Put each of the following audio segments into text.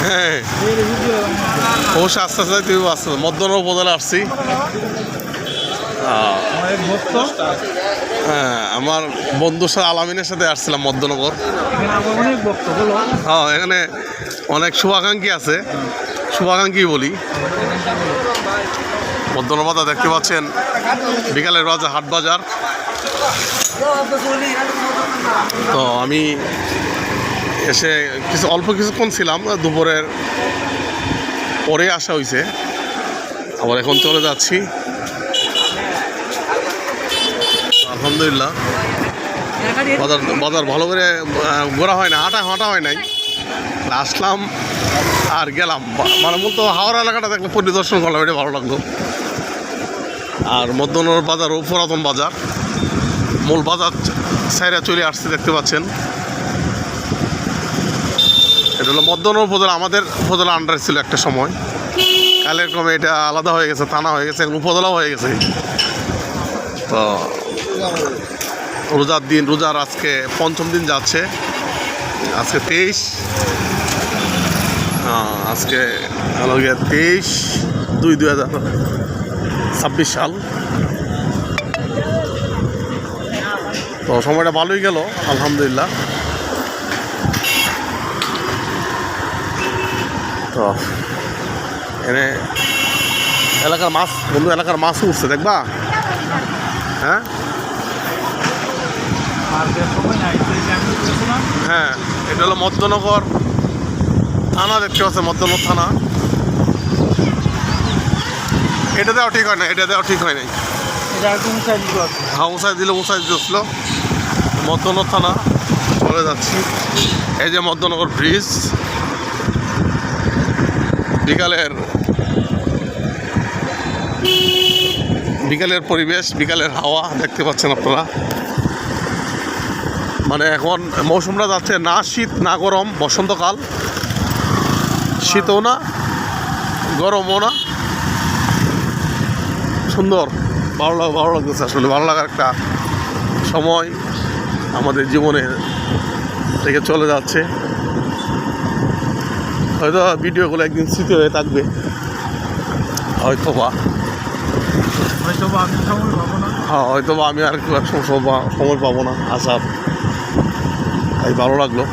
হ্যাঁ অবশ্যই আস্তে আস্তে তুই আসতে মধ্যনগর উপজেলা আসছি। হ্যাঁ আমার বন্ধুর সাথে আলামিনের সাথে আসছিলাম মধ্যনগর। হ্যাঁ এখানে অনেক শুভাকাঙ্ক্ষী আছে, শুভাকাঙ্ক্ষী বলি। মধ্যনগর বাজার দেখতে পাচ্ছেন, বিকালের বাজার হাট বাজার। তো আমি এসে অল্প কিছুক্ষণ ছিলাম, দুপুরের পরে আসা হয়েছে, আবার এখন চলে যাচ্ছি। আলহামদুলিল্লাহ বাজার ভালো করে ঘোরা হয় না, হাঁটা হয় নাই, আসলাম আর গেলাম। মানে মূলত হাওড়া এলাকাটা দেখলে পরিদর্শন করলাম, এটা ভালো লাগলো। আর মধ্যনগর বাজার ও পুরাতন বাজার, মূল বাজার সাইরা চলে আসছে দেখতে পাচ্ছেন। এটা হলো মধ্যনগর উপজেলা, আমাদের উপজেলা আন্ডারে ছিল একটা সময়, কালের ক্রমে এটা আলাদা হয়ে গেছে, থানা হয়ে গেছে, উপজেলাও হয়ে গেছে। তো রোজার দিন, রোজার আজকে পঞ্চম দিন যাচ্ছে, আজকে 23, আজকে 23/2/2026 সাল। তো সময়টা ভালোই গেল আলহামদুলিল্লাহ। তো এনে এলাকার মাছ, বন্ধু এলাকার মাছ উঠছে দেখবা। হ্যাঁ হ্যাঁ এটা হলো মধ্যনগর থানা, দেখতে পাচ্ছে মধ্যনগর থানা। এটা দেওয়া ঠিক হয় না, এটা দেওয়া ঠিক হয় নাই। হ্যাঁ উঁচাই দিয়েছিল। মধ্যনগর থানা চলে যাচ্ছি। এই যে মধ্যনগর ব্রিজ, বিকালের পরিবেশ, বিকালের হাওয়া দেখতে পাচ্ছেন আপনারা। মানে এখন মৌসুমটা যাচ্ছে না শীত না গরম, বসন্তকাল, শীতও না গরমও না, সুন্দর, ভালো লাগতেছে। আসলে ভালো লাগার একটা সময় আমাদের জীবনে থেকে চলে যাচ্ছে। হয়তো ভিডিওগুলো একদিন স্মৃতি হয়ে থাকবে, হয়তোবা আমি আর সময় পাবো না আসার। তাই ভালো লাগলো।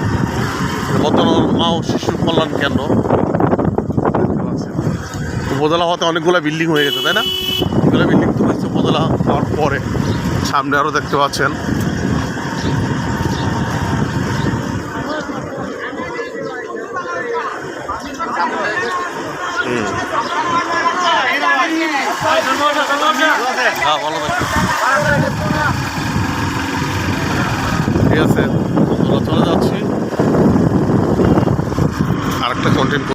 মধ্যনগর মা ও শিশু কল্যাণ কেন্দ্র উপজেলা হতে অনেকগুলো বিল্ডিং হয়ে গেছে, তাই না? এগুলো বিল্ডিং তো হচ্ছে উপজেলা হওয়ার পরে। সামনে আরও দেখতে পাচ্ছেন। হ্যাঁ ভালো থাকবে, ঠিক আছে, চলে যাচ্ছি আরেকটা কন্টেন্ট।